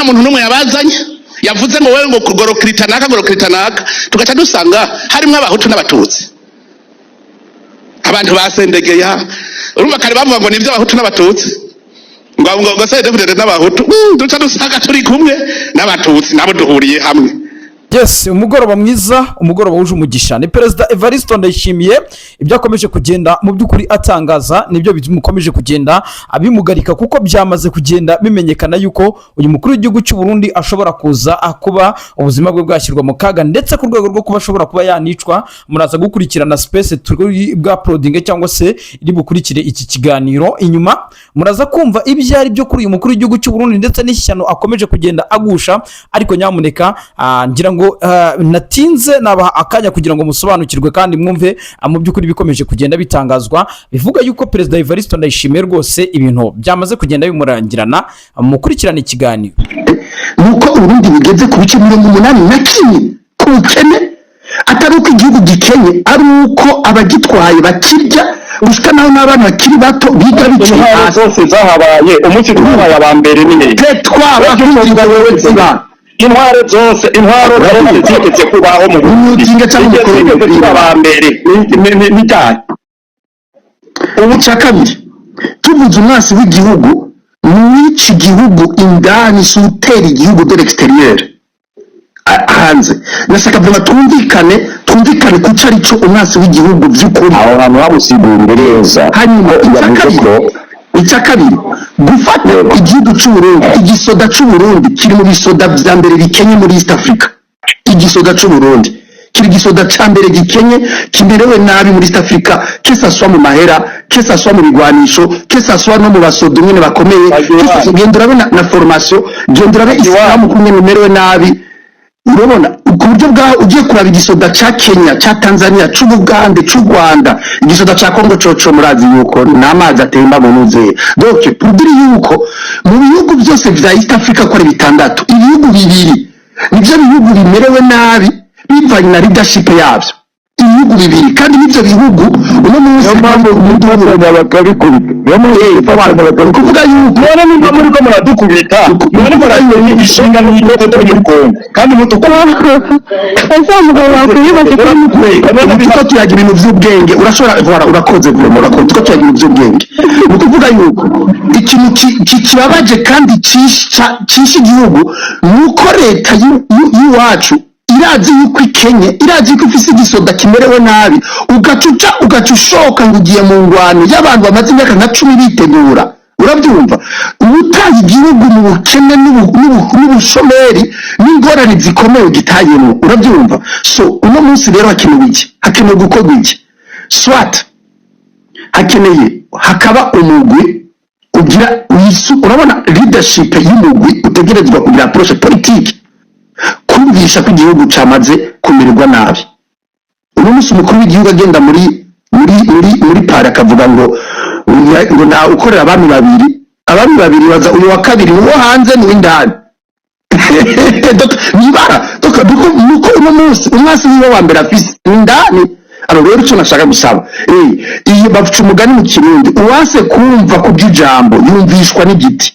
nta muntu numwe yabazanye yavuze ngo wewe ngo gorokritanaka tugaca dusanga harimo abahutu n'abatutsi abantu basendegeye urumva kare bavuga ngo nivyo abahutu n'abatutsi ngo sai David n'abahutu duca dusanga turi kumwe n'abatutsi nabo duhuriye hamwe. Yes, umugoroba mwiza, umugoroba wuje umugisha. Ni Perezida Evariste Ndayishimiye ibyo akomeje kugenda mu byukuri atangaza nibyo bimukomeje kugenda abimugarika kuko byamaze kugenda bimenyekana yuko uyu mukuru w'igihugu cy'u Burundi ashobora kuza akuba ubuzima bwe bwashyirwa mu kaga ndetse ku rwego rwo kuba ashobora kuba yanicwa. Muraza gukurikirana space turi bwa uploading cyangwa se iri bukurikire iki kiganiro inyuma muraza kumva ibyari byo kuri uyu mukuru w'igihugu cy'u Burundi ndetse n'ishyano akomeje kugenda agusha ariko nyamuneka ngira ngo natinze nabaha akanya kugira ngo musobanukirwe kandi mwumve mu byukuri bikomeje kugenda bitangazwa bivuga yuko Perezida Evariste Ndayishimiye rwose ibintu byamaze kugenda bimurangirana mukurikirana ikiganiro nuko urundi bigeze ku bice 81 kukene atari uko igihugu gikenye ari uko abagitwaye bakirya gushika naho n'abana bakiri bato biga biciye zose zahabaye umunsi twabaye abambere nini twaba kuzinga wewe ziba intwaro zose zigeze kubaho mu Burundi cyangwa abambere ni cyane ubu cyakabiri tuvuze umwasi w'igihugu n'iki gihugu indani sutera igihugu de l'extérieur hanze nasaka vuba twumvikane ku carico umwasi w'igihugu by'ukuri aho hantu habusigurire neza hanyuma icyakabiri gufata igihugu cy'u Burundi igisoda cy'u Burundi kiri mu bisoda bya mbere bikenye muri East Africa igisoda cy'u Burundi kiri gisoda ca mbere gikenye kimerewe nabi muri East Africa kesa swa mu mahera kesa swa mu bigwanisho kesa swa no mu basodo nyene bakomeye kesa gendurabe na formation gendurabe Islam kumwe numerewe nabi urabona ku buryo bwa ugiye kuraba igisoda ca Kenya ca Tanzania c'u Bugande c'u Rwanda igisoda ca Congo coco murazi yuko n'amazi atemba mu nuze donc pudiri yuko mu bihugu byose vya East Africa ko ari bitandatu ibihugu bibiri nivyo bihugu bimerewe nabi bivanye na leadership yavyo ibihugu bibiri kandi n'ivyo bihugu uno munsi umuntu kuvuga yuko none nimba muri ko muradukubita none murayiwe ishinga n'igito cyo muri Kongo kandi azamugabo wakwibaze kuri mutwe tuyagira ibintu by'ubwenge urashobora urakoze murakoze tuko tuyagira ibintu by'ubwenge ni kuvuga yuko ikintu kibabaje kandi cisha igihugu nuko leta y'iwacu irazi yuko ikenye irazi yuko ifise igisoda kimerewe nabi ugaca ushoka ngo ugiye mu ngwano y'abantu bamaze imyaka nka 10 bitegura urabyumva ubutaye igihugu mu bukene n'ubushomeri n'ingorane zikomeye gitayemo urabyumva so uno munsi rero hakenewe gukorwa iki swat hakeneye hakaba umugwi ugira urabona leadership y'umugwi utegerezwa kugira approche politique kumvisha ko igihugu cyamaze kumererwa nabi uno munsi umukuru w'igihugu agenda muri pari akavuga ngo na ukorera abami babiri baza uyu wa kabiri uwo hanze n'uw'indani nibara nuko uno munsi umwasi niwe wa mbere afise indani aro rero cyo nashaka gusaba iyi bavuca umugani mu Kirundi uwase kumva kubw'ijambo yumvishwa n'igiti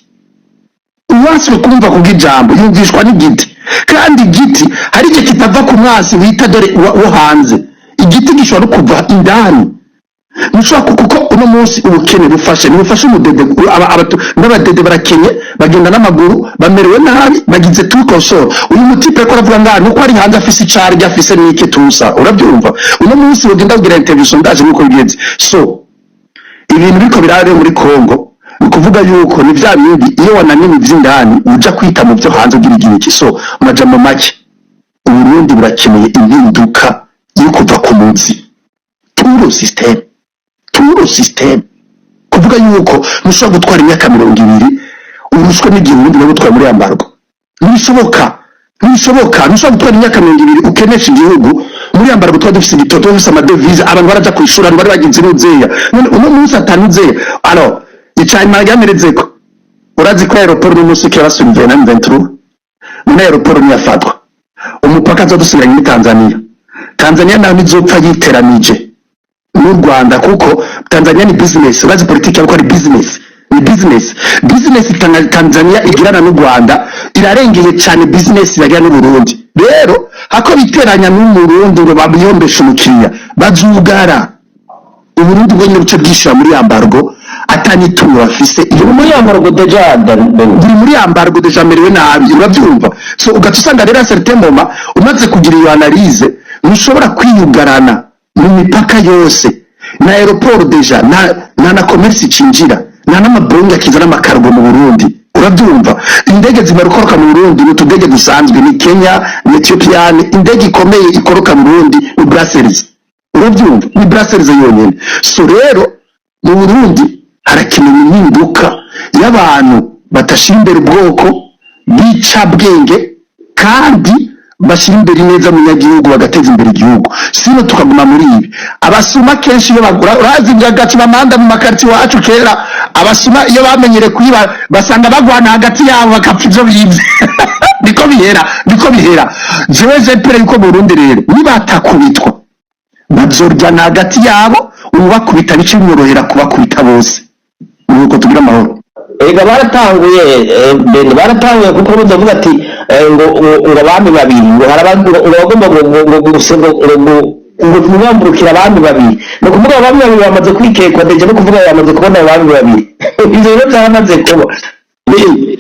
uwase kumva kubw'ijambo yumvishwa n'igiti kandi igiti hari igihe kitava ku mwasi wita dore wo hanze igiti gishobora kuva indani mushaka kuko uno munsi ubukene bufashe umudede n'abadede barakenye bagenda n'amaguru bamerewe nabi bagize tukosoro uyu mutipe ko aravuga ngana uko ari hanze afise icari afise n'ike tusa urabyumva uno munsi bagenda kugira interview ndaje nuko bigenze so ibintu biko birabe muri Kongo ukuvuga yuko ni bya bindi iyo wananini by'indani uja kwita mu byo hanze ugira igiki so amajambo make Uburundi burakeneye impinduka yo kuva ku munsi turo system kuvuga yuko mushobora gutwara imyaka 20 urushwe n'igihumbi no gutwara muri ambargo nishoboka ntushobora gutwara imyaka 20 ukenesha igihugu muri ambargo twa dufise igitoto dufise amadevize abantu baraja kwishura bari bagize n'uzeya none uno munsi atanuzeya alors icayima yamerezeko urazi ko aeroport n'umunsi kirasubije na M23 muri aeroport niyafatwa umupaka azodusubiranye muri Tanzania naho nizopfa yiteranije n'u Rwanda kuko Tanzania ni business urazi politiki yako ari business ni business Tanzania igirana n'u Rwanda irarengeye cyane business yagira n'u Burundi. Rero hako biteranya n'umurundi ngo babiyombeshe umukiriya bazugara Uburundi bwo nyine bwishira muri embargo atanitungo bafise iyo muri embargo deja buri muri embargo deja merewe nabi urabyumva. So ugatusanga rero certain moment umaze kugira iyo analyse ntushobora kwiyugarana mu mipaka yose na aeroport deja na commerce cinjira na n'amabonga kizana amakargo mu Burundi urabyumva. Indege zimarukoroka mu Burundi n'utudege dusanzwe ni Kenya ni Ethiopia. Indege ikomeye ikoroka mu Burundi ni Brussels urabyumva ni Brussels yonyine. So rero mu Burundi harakenewe impinduka y'abantu batashira imbere ubwoko bica bwenge kandi bashyira imbere neza munyagihugu bagateza imbere igihugu. Sino tukaguma muri ibi abasuma kenshi iyo bagura urazi ngagaci bamanda mu makarti wacu kera abasuma iyo bamenyere kwiba basanga bagwana hagati yabo bakapfa ivyo bivye niko bihera jewe jepere yuko Burundi rero nibatakubitwa bazoryana hagati yabo ubakubita bice bimworohera kubakubita bose nuko tugira amahoro. Ega baratanguye baratanguye kuko bavuga ati ngo abami babiri ngo harabandi bagomba ngo kumwamburukira abami babiri no kuvuga abami babiri bamaze kwikekwa deje no kuvuga bamaze kubona abami babiri ivyo rero byamaze kuba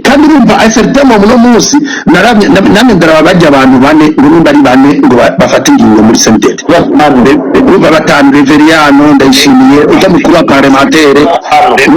kandi urumva asertemo muno munsi namwe ndaraba bajya abantu bane urumva ari bane ngo bafate ingingo muri sentet urumva batanu Reveriano Ndayishimiye ujya mukuru wa parlementaire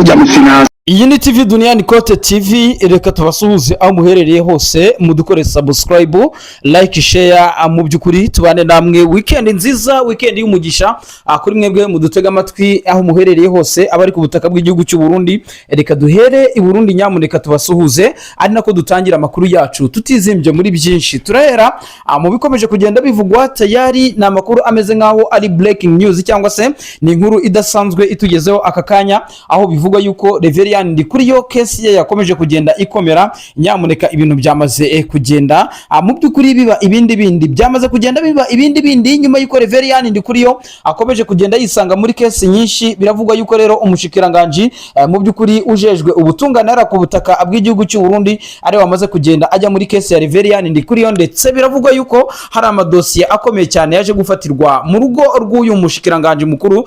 ujya mu finance. Iyi ni TV Duniani Kote TV, reka tubasuhuze aho muherereye hose mudukore subscribe like share mu byukuri tubane namwe weekend nziza weekend y'umugisha kuri mwebwe mudutega amatwi aho muherereye hose abari ku butaka bw'igihugu cy'u Burundi. Reka duhere i Burundi nyamuneka tubasuhuze ari nako dutangira amakuru yacu tutizimbye muri byinshi. Turahera mu bikomeje kugenda bivugwa tayari na makuru ameze nkaho ari breaking news cyangwa se ni inkuru idasanzwe itugezeho aka kanya aho bivuga yuko Reveriano Ndikuriyo kesi ye yakomeje kugenda ikomera. Nyamuneka ibintu byamaze kugenda mu byukuri biba ibindi byamaze kugenda biba ibindi nyuma yuko Reveriano Ndikuriyo akomeje kugenda yisanga muri kesi nyinshi. Biravugwa yuko rero umushikiranganje mu byukuri ujejwe ubutungane ku butaka bw'igihugu cy'u Burundi ari wamaze kugenda ajya muri kesi ya Reveriano Ndikuriyo, ndetse biravugwa yuko hari amadosiye akomeye cyane yaje gufatirwa mu rugo rw'uyu mushikiranganje mukuru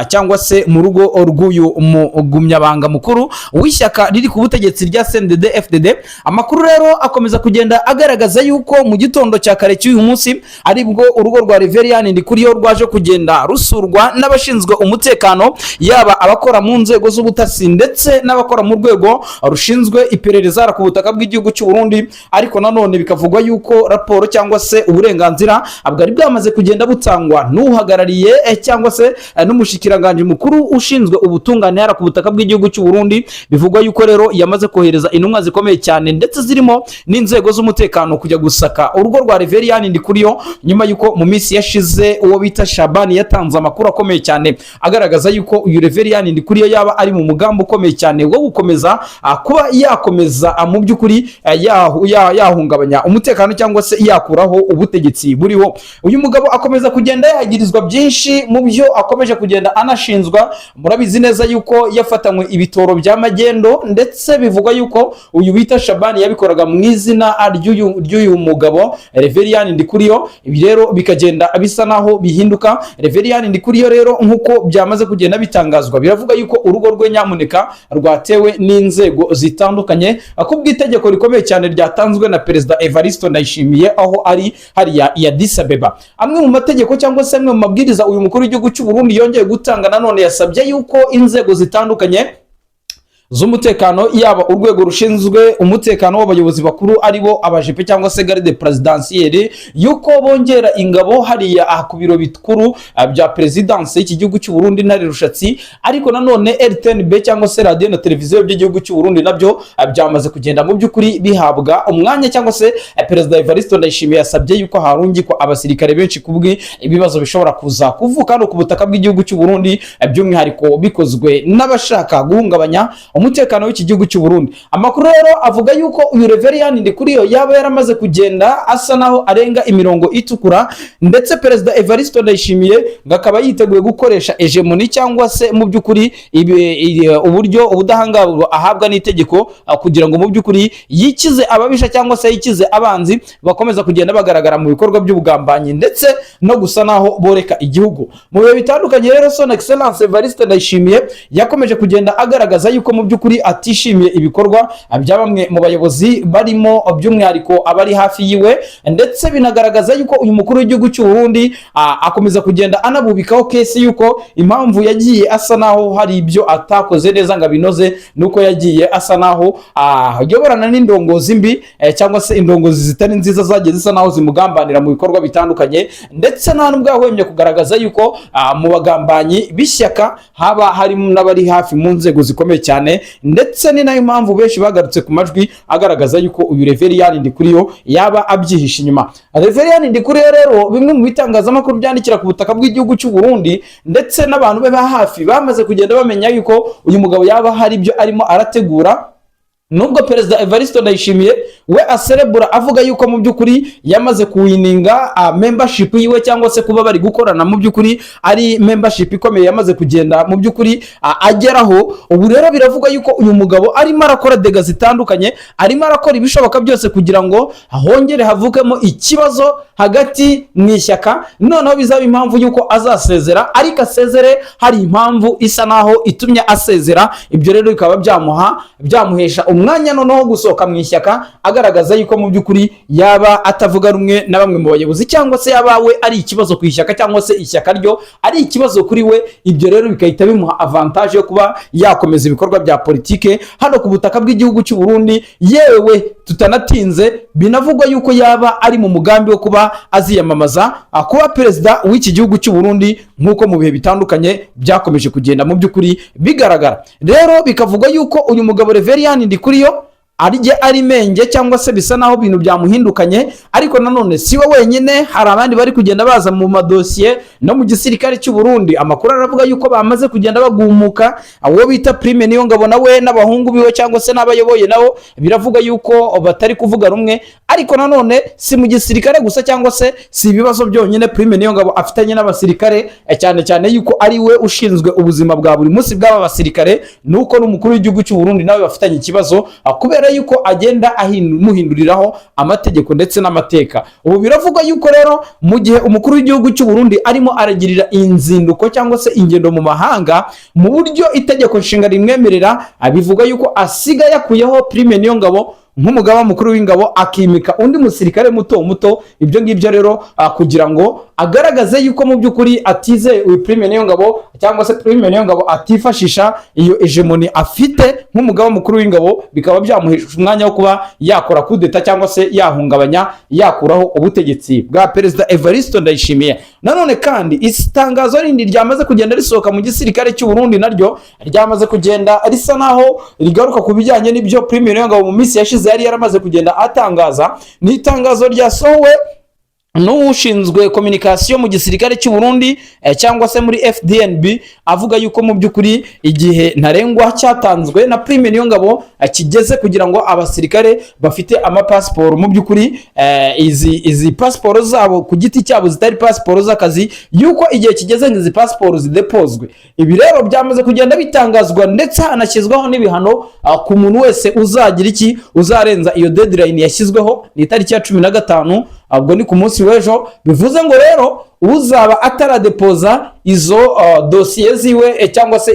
cyangwa se mu rugo rw'uyu mugumyabanga mukuru w'ishyaka riri ku butegetsi rya CNDD-FDD. Amakuru rero akomeza kugenda agaragaza yuko mu gitondo cya kare cy'uyu munsi aribwo urugo rwa Reveriano Ndikuriyo rwaje kugenda rusurwa n'abashinzwe umutekano, yaba abakora mu nzego z'ubutasi ndetse n'abakora mu rwego rushinzwe iperereza ku butaka bw'igihugu cy'u Burundi. Ariko nanone bikavugwa yuko raporo cyangwa se uburenganzira bwari bwamaze kugenda butangwa n'uhagarariye cyangwa se n'umushikiranganje mukuru ushinzwe ubutungane ku butaka bw'igihugu cy'u Burundi. Bivugwa yuko rero yamaze kohereza intumwa zikomeye cyane ndetse zirimo n'inzego z'umutekano kujya gusaka urugo rwa Reveriano Ndikuriyo, nyuma yuko mu minsi yashize uwo bita Shabani yatanze amakuru akomeye cyane agaragaza yuko uyu Reveriano Ndikuriyo yaba ari mu mugambo ukomeye cyane wo gukomeza kuba yakomeza mu byukuri yahungabanya umutekano cyangwa se yakuraho ubutegetsi buriho. Uyu mugabo akomeza kugenda yagirizwa byinshi mu byo akomeje kugenda anashinzwa. Murabizi neza yuko yafatanywe ibitoro bya magendo, ndetse bivugwa yuko uyu bita Shabani yabikoraga mu izina ry'uyu mugabo Reveriano Ndikuriyo. Ibi rero bikagenda bisa naho bihinduka. Reveriano Ndikuriyo rero nkuko byamaze kugenda bitangazwa, biravuga yuko urugo rwe nyamuneka rwatewe n'inzego zitandukanye kubw'itegeko rikomeye cyane ryatanzwe na Perezida Evariste Ndayishimiye aho ari hariya ya Addis Abeba. Amwe mu mategeko cyangwa se amwe mu mabwiriza uyu mukuru w'igihugu cy'u Burundi yongeye gutanga nanone yasabye yuko inzego zitandukanye z'umutekano, yaba urwego rushinzwe umutekano w'abayobozi bakuru aribo abajepe cyangwa se garde presidentielle, yuko bongera ingabo hariya ku biro bikuru bya presidence y'iki gihugu cy'u Burundi ntari rushatsi. Ariko nanone RTNB cyangwa se radio na televiziyo by'igihugu cy'u Burundi nabyo byamaze kugenda mu byukuri bihabwa umwanya, cyangwa se Perezida Evariste Ndayishimiye yasabye yuko harungikwa abasirikare benshi kubwi ibibazo bishobora kuza kuvuka no ku butaka bw'igihugu cy'u Burundi, by'umwihariko bikozwe n'abashaka guhungabanya umutekano w'iki gihugu cy'u Burundi. Amakuru rero avuga yuko uyu Reverien Ndikuriyo yaba yaramaze kugenda asa naho arenga imirongo itukura, ndetse Perezida Evariste Ndayishimiye ngakaba yiteguye gukoresha hegemoni cyangwa se mu by'ukuri uburyo ubudahangarwa ahabwa n'itegeko kugira ngo mu by'ukuri yikize ababisha cyangwa se yikize abanzi bakomeza kugenda bagaragara mu bikorwa by'ubugambanyi ndetse no gusa naho boreka igihugu. Mu bihe bitandukanye rero Son Excellence Evariste Ndayishimiye yakomeje kugenda agaragaza yuko mu by'ukuri atishimiye ibikorwa bya bamwe mu bayobozi barimo by'umwihariko abari hafi yiwe, ndetse binagaragaza yuko uyu mukuru w'igihugu cy'u Burundi akomeza kugenda anabubikaho kesi yuko impamvu yagiye asa naho hari ibyo atakoze neza ngo abinoze nuko yagiye asa naho ayoborana n'indongozi mbi cyangwa se indongozi zitari nziza zagiye zisa naho zimugambanira mu bikorwa bitandukanye, ndetse nta nubwo yahwemye kugaragaza yuko mu bagambanyi b'ishyaka haba harimo n'abari hafi mu nzego zikomeye cyane, ndetse ni nayo mpamvu benshi bagarutse ku majwi agaragaza yuko uyu Reverien Ndikuriyo yaba abyihishe inyuma. Reverien Ndikuriyo rero bimwe mu bitangazamakuru byandikira ku butaka bw'igihugu cy'u Burundi ndetse n'abantu be ba hafi bamaze kugenda bamenya yuko uyu mugabo yaba hari ibyo arimo arategura, nubwo Perezida Evariste Ndayishimiye we aserebura avuga yuko mu by'ukuri yamaze kuwininga membership yiwe cyangwa se kuba bari gukorana mu by'ukuri ari membership ikomeye yamaze kugenda mu by'ukuri ageraho. Ubu rero biravuga yuko uyu mugabo arimo arakora dega zitandukanye, arimo arakora ibishoboka byose kugira ngo hongere havukemo ikibazo hagati mu ishyaka, noneho bizaba impamvu yuko azasezera, ariko asezere hari impamvu isa naho itumye asezera. Ibyo rero bikaba byamuhesha umwanya noneho gusohoka mu ishyaka agaragaza yuko mu by'ukuri yaba atavuga rumwe na bamwe mu bayobozi, cyangwa se yaba we ari ikibazo ku ishyaka cyangwa se ishyaka ryo ari ikibazo kuri we. Ibyo rero bikahita bimuha avantage yo kuba yakomeza ibikorwa bya politike hano ku butaka bw'igihugu cy'u Burundi. Yewe tutanatinze binavugwa yuko yaba ari mu mugambi wo kuba aziyamamaza kuba perezida w'iki gihugu cy'u Burundi, nk'uko mu bihe bitandukanye byakomeje kugenda mu by'ukuri bigaragara. Rero bikavugwa yuko uyu mugabo Reverien Ndikuriyo ari menge cyangwa se bisa naho ibintu byamuhindukanye, ariko nanone siwe wenyine, hari abandi bari kugenda baza mu madosiye no mu gisirikare cy'u Burundi. Amakuru aravuga yuko bamaze kugenda bagumuka, abo bita Prime Niyongabo nawe n'abahungu biwe cyangwa se n'abayoboye nabo biravuga yuko batari kuvuga rumwe, ariko nanone si mu gisirikare gusa cyangwa se si ibibazo byonyine Prime Niyongabo afitanye n'abasirikare, cyane cyane yuko ari we ushinzwe ubuzima bwa buri munsi bw'aba basirikare, nuko n'umukuru w'igihugu cy'u Burundi nawe bafitanye ikibazo kubera yuko agenda muhinduriraho amategeko ndetse n'amateka. Ubu biravugwa yuko rero mu gihe umukuru w'igihugu cy'u Burundi arimo aragirira inzinduko cyangwa se ingendo mu mahanga mu buryo itegeko nshinga rimwemerera, abivuga yuko asigaye yakuyeho Prime Niyongabo nk'umugaba mukuru w'ingabo akimika undi musirikare muto. Ibyo ngibyo rero kugira ngo agaragaze yuko mu by'ukuri atize uyu Prime Niyongabo cyangwa se Prime Niyongabo atifashisha iyo hegemoni afite nk'umugaba mukuru w'ingabo, bikaba byamuhesha umwanya wo kuba yakora kudeta cyangwa se yahungabanya yakuraho ubutegetsi bwa Perezida Evariste Ndayishimiye. Nanone kandi itangazo rindi ryamaze kugenda risohoka mu gisirikare cy'u Burundi naryo ryamaze kugenda risa naho rigaruka ku bijyanye n'ibyo Prime Niyongabo mu minsi yashize yari yaramaze kugenda atangaza. Ni itangazo ryasohowe n'ushinzwe communication mu gisirikare cy'u Burundi cyangwa se muri FDNB, avuga yuko mu by'ukuri igihe ntarengwa cyatanzwe na Prime Niyongabo kigeze kugira ngo abasirikare bafite amapasiporo mu by'ukuri izi pasiporo zabo ku giti cyabo zitari pasiporo z'akazi, yuko igihe kigeze ngo izi pasiporo zidepozwe. Ibi rero byamaze kugenda bitangazwa ndetse hanashyizwaho n'ibihano ku muntu wese uzarenza iyo deadline yashyizweho ni itariki ya 15, ubwo ni ku munsi w'ejo. Bivuze ngo rero uzaba ataradepoza izo dosiye ziwe cyangwa se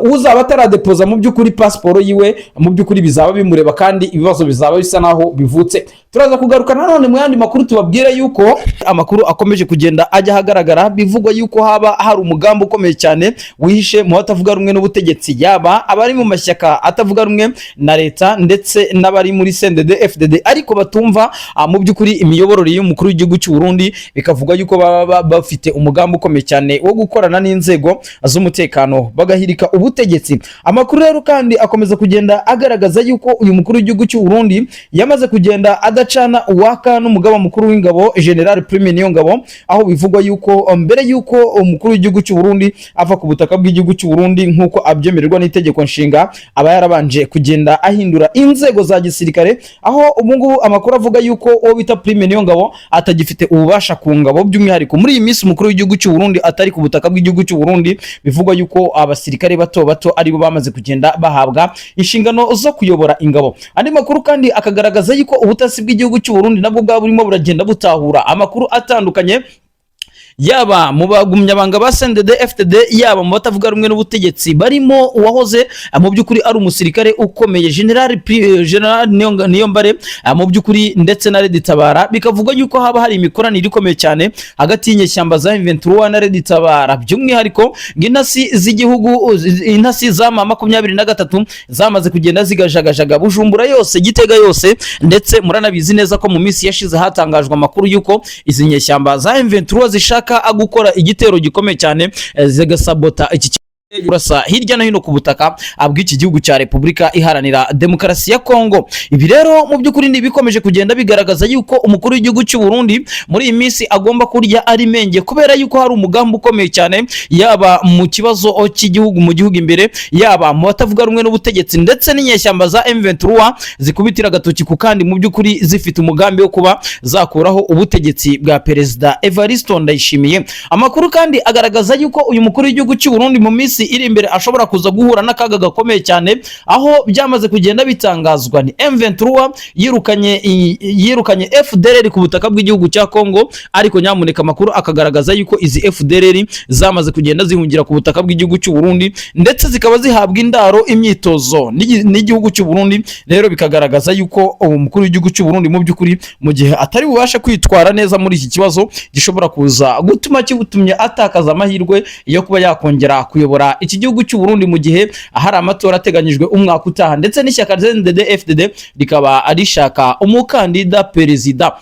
uzaba ataradepoza mu by'ukuri pasiporo yiwe, mu by'ukuri bizaba bimureba kandi ibibazo bizaba bisa naho bivutse. Turaza kugaruka nanone mu yandi makuru tubabwire yuko amakuru akomeje kugenda ajya hagaragara, bivugwa yuko haba hari umugambi ukomeye cyane wihishe mu batavuga rumwe n'ubutegetsi, yaba abari mu mashyaka atavuga rumwe na leta ndetse n'abari muri CNDD FDD, ariko batumva mu by'ukuri imiyoborere y'umukuru w'igihugu cy'u Burundi, bikavuga yuko baba bafite umugambi ukomeye cyane wo gukorana n'inzego z'umutekano bagahirika ubutegetsi. Amakuru rero kandi akomeza kugenda agaragaza yuko uyu mukuru w'igihugu cy'u Burundi yamaze kugenda adacana uwaka n'umugaba mukuru w'ingabo General Prime Niyongabo, aho bivugwa yuko mbere yuko umukuru w'igihugu cy'u Burundi ava ku butaka bw'igihugu cy'u Burundi nk'uko abyemererwa n'itegeko nshinga, aba yarabanje kugenda ahindura inzego za gisirikare, aho ubungubu amakuru avuga yuko uwo bita Prime Niyongabo atagifite ububasha ku ngabo, by'umwihariko muri iyi minsi umukuru w'igihugu cy'u Burundi atari ku butaka bw'igihugu cy'u Burundi. Bivugwa yuko abasirikare bato bato aribo bamaze kugenda bahabwa inshingano zo kuyobora ingabo. Andi makuru kandi akagaragaza yuko ubutasi bw'igihugu cy'u Burundi nabwo bwa burimo buragenda butahura amakuru atandukanye, yaba mu bagumyabanga ba CNDD FDD, yaba mu batavuga rumwe n'ubutegetsi barimo uwahoze mu by'ukuri ari umusirikare ukomeye General Niyombare mu by'ukuri ndetse na Red Tabara. Bikavuga yuko haba hari imikoranire ikomeye cyane hagati y'inyeshyamba za M23 na Red Tabara, by'umwihariko ng'intasi z'igihugu, intasi za 23 zamaze kugenda zigajagajaga Bujumbura yose, Gitega yose, ndetse muranabizi neza ko mu minsi yashize hatangajwe amakuru yuko izi nyeshyamba za M23 zishaka gukora igitero gikomeye cyane zigasabota iki urasa hirya no hino ku butaka bw'iki gihugu cya Repubulika Iharanira Demokarasi ya Kongo. Ibi rero mu by'ukuri ni bikomeje kugenda bigaragaza yuko umukuru w'igihugu cy'u Burundi muri iyi minsi agomba kurya ari menge, kubera yuko hari umugambi ukomeye cyane, yaba mu kibazo cy'igihugu mu gihugu imbere, yaba mu batavuga rumwe n'ubutegetsi, ndetse n'inyeshyamba za M23 zikubitira agatoki ku kandi mu by'ukuri zifite umugambi wo kuba zakuraho ubutegetsi bwa Perezida Evariste Ndayishimiye. Amakuru kandi agaragaza yuko uyu mukuru w'igihugu cy'u Burundi mu minsi iri imbere ashobora kuza guhura n'akaga gakomeye cyane, aho byamaze kugenda bitangazwa ni M23 yirukanye FDLR ku butaka bw'igihugu cya Kongo, ariko nyamuneka amakuru akagaragaza yuko izi FDLR zamaze kugenda zihungira ku butaka bw'igihugu cy'u Burundi, ndetse zikaba zihabwa indaro imyitozo n'igihugu cy'u Burundi. Rero bikagaragaza yuko umukuru w'igihugu cy'u Burundi mu by'ukuri mu gihe atari bubashe kwitwara neza muri iki kibazo, gishobora kuza gutuma kibutumye atakaza amahirwe yo kuba yakongera kuyobora iki gihugu cy'u Burundi mu gihe hari amatora ateganyijwe umwaka utaha, ndetse n'ishyaka CNDD FDD rikaba arishaka umukandida perezida.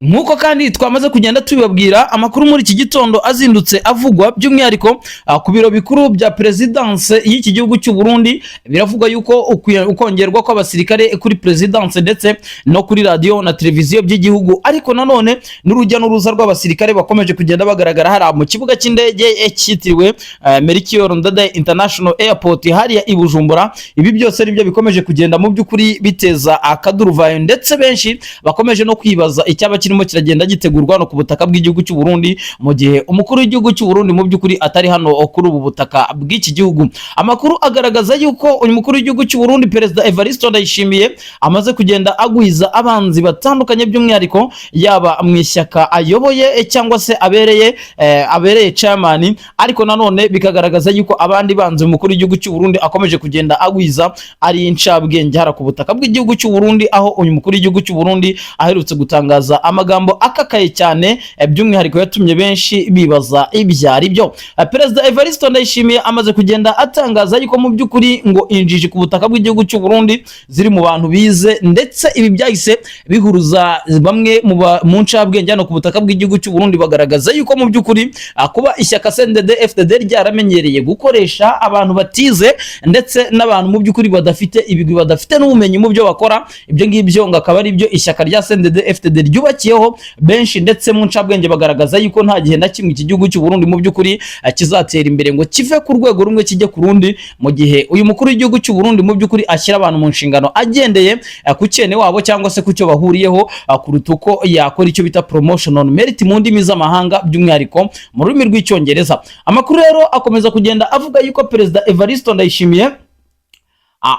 Nkuko kandi twamaze kugenda tubibabwira, amakuru muri iki gitondo azindutse avugwa by'umwihariko ku biro bikuru bya presidence y'iki gihugu cy'u Burundi, biravugwa yuko ukongerwa kw'abasirikare kuri presidence ndetse no kuri radio na televiziyo by'igihugu, ariko nanone n'urujya n'uruza rw'abasirikare bakomeje kugenda bagaragara hari mu kibuga cy'indege cyitiriwe Melchior Ndadaye International Airport hariya i Bujumbura. Ibi byose nibyo bikomeje kugenda mu by'ukuri biteza akaduruvayo, ndetse benshi bakomeje no kwibaza icyaba kirimo kiragenda gitegurwa no ku butaka bw'igihugu cy'u Burundi, mu gihe umukuru w'igihugu cy'u Burundi mu by'ukuri atari hano kuri ubu butaka bw'iki gihugu. Amakuru agaragaza yuko uyu mukuru w'igihugu cy'u Burundi Perezida Evariste Ndayishimiye amaze kugenda agwiza abanzi batandukanye, by'umwihariko yaba mu ishyaka ayoboye cyangwa se abereye chairman, ariko nanone bikagaragaza yuko abandi banzi umukuru w'igihugu cy'u Burundi akomeje kugenda agwiza ari incabwenge hara ku butaka bw'igihugu cy'u Burundi, aho uyu mukuru w'igihugu cy'u Burundi aherutse gutangaza amagambo akakaye cyane, by'umwihariko yatumye benshi bibaza ibyari byo. Perezida Evariste Ndayishimiye amaze kugenda atangaza yuko mu by'ukuri ngo injiji ku butaka bw'igihugu cy'u Burundi ziri mu bantu bize, ndetse ibi byahise bihuruza bamwe mu ncabwenge hano ku butaka bw'igihugu cy'u Burundi, bagaragaza yuko mu by'ukuri kuba ishyaka CNDD FDD ryaramenyereye gukoresha abantu batize ndetse n'abantu mu by'ukuri badafite ibigwi, badafite n'ubumenyi mu byo bakora, ibyo ngibyo ngo akaba ari byo ishyaka rya CNDD FDD ryubakiyeho benshi, ndetse mu ncabwenge bagaragaza yuko nta gihe na kimwe iki gihugu cy'u Burundi mu by'ukuri kizatera imbere ngo kive ku rwego rumwe kijye ku rundi, mu gihe uyu mukuru w'igihugu cy'u Burundi mu by'ukuri ashyira abantu mu nshingano agendeye ku cyene wabo cyangwa se ku cyo bahuriyeho, kuruta uko yakora icyo bita promotion on merit mu ndimi z'amahanga, by'umwihariko mu rurimi rw'icyongereza. Amakuru rero akomeza kugenda avuga yuko Perezida Evariste Ndayishimiye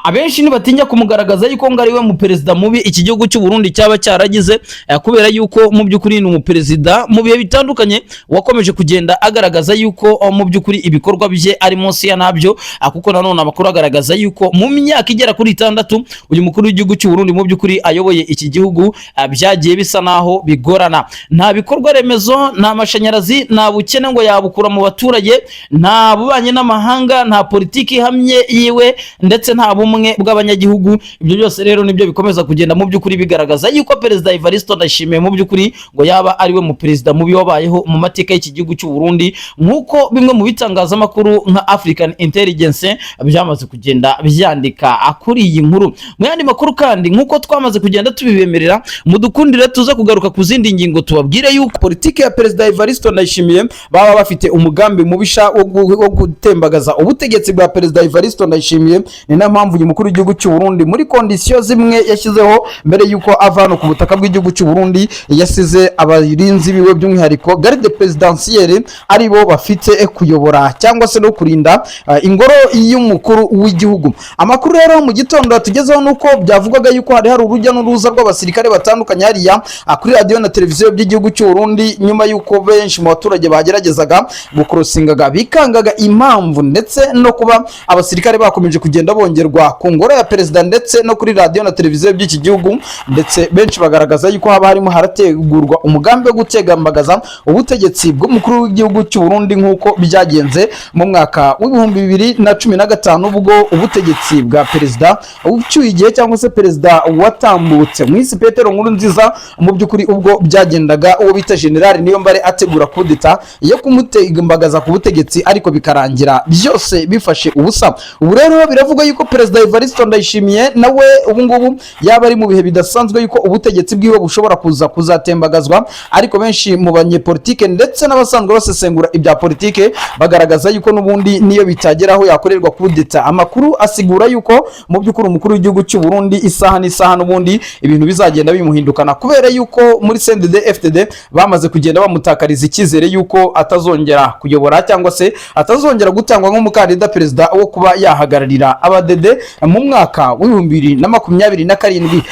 abenshi ntibatinya kumugaragaza yuko ngo ari we mu perezida mubi iki gihugu cy'u Burundi cyaba cyaragize, kubera yuko mu by'ukuri ni umuperezida mu bihe bitandukanye wakomeje kugenda agaragaza yuko mu by'ukuri ibikorwa bye ari munsi ya nabyo, kuko nanone amakuru agaragaza yuko mu myaka igera kuri 6 uyu mukuru w'igihugu cy'u Burundi mu by'ukuri ayoboye iki gihugu byagiye bisa naho bigorana. Nta bikorwa remezo, nta mashanyarazi, nta bukene ngo yabukura mu baturage, nta bubanye n'amahanga, nta politiki ihamye yiwe, ndetse nta bumwe bw'abanyagihugu. Ibyo byose rero nibyo bikomeza kugenda mu by'ukuri bigaragaza yuko perezida Evariste Ndayishimiye mu by'ukuri ngo yaba ari we mu perezida mubi wabayeho mu mateka y'iki gihugu cy'u Burundi, nk'uko bimwe mu bitangazamakuru nka African Intelligence byamaze kugenda byandika kuri iyi nkuru. Mu yandi makuru kandi nk'uko twamaze kugenda tubibemerera, mudukundire tuza kugaruka ku zindi ngingo tubabwire yuko politiki ya perezida Evariste Ndayishimiye baba bafite umugambi mubisha wo gutembagaza ubutegetsi bwa perezida Evariste Ndayishimiye. Ni na mpamvu uyu mukuru w'igihugu cy'u Burundi muri kondisiyo zimwe yashyizeho mbere yuko ava hano ku butaka bw'igihugu cy'u Burundi, yasize abarinzi biwe by'umwihariko garde presidentielle ari bo bafite kuyobora cyangwa se no kurinda ingoro y'umukuru w'igihugu. Amakuru rero mu gitondo tugezeho nuko byavugaga yuko hari urujya n'uruza rw'abasirikare batandukanye hariya kuri radio na televiziyo by'igihugu cy'u Burundi, nyuma yuko benshi mu baturage bageragezaga gukrosingaga bikangaga impamvu ndetse no kuba abasirikare bakomeje kugenda bongerwa ku ngoro ya perezida ndetse no kuri radio na televiziyo by'iki gihugu, ndetse benshi bagaragaza yuko haba harimo harategurwa umugambi wo gutegambagaza ubutegetsi bw'umukuru w'igihugu cy'u Burundi nk'uko byagenze mu mwaka w'ibihumbi 2015 ubwo ubutegetsi bwa perezida ucyuye igihe cyangwa se perezida watambutse mwisi Petero Nkurunziza mu by'ukuri ubwo byagendaga uwo bita General Niyombare ategura kudeta yo kumutegambagaza ku butegetsi, ariko bikarangira byose bifashe ubusa. Ubu rero biravuga yuko perezida Evariste Ndayishimiye nawe ubu ngubu yaba ari mu bihe bidasanzwe yuko ubutegetsi bwiwe bushobora kuzatembagazwa, ariko benshi mu banyepolitike ndetse n'abasanzwe basesengura ibya politike bagaragaza yuko n'ubundi niyo bitageraho yakorerwa kudeta. Amakuru asigura yuko mu by'ukuri umukuru w'igihugu cy'u Burundi isaha n'isaha n'ubundi ibintu bizagenda bimuhindukana, kubera yuko muri CNDD-FDD bamaze kugenda bamutakariza icyizere yuko atazongera kuyobora cyangwa se atazongera gutangwa nk'umukandida perezida wo kuba yahagararira abadede mu mwaka w'2027.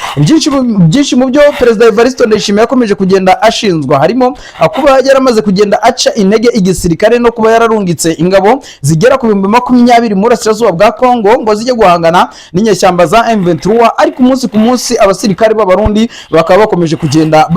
Byinshi mu byo perezida Evariste Ndayishimiye yakomeje kugenda ashinzwa harimo kuba yaramaze kugenda aca intege igisirikare no kuba yararungitse ingabo zigera ku 20,000 mu burasirazuba bwa Kongo ngo zijye guhangana n'inyeshyamba za M23, ariko umunsi ku munsi abasirikare b'abarundi bakaba bakomeje kugenda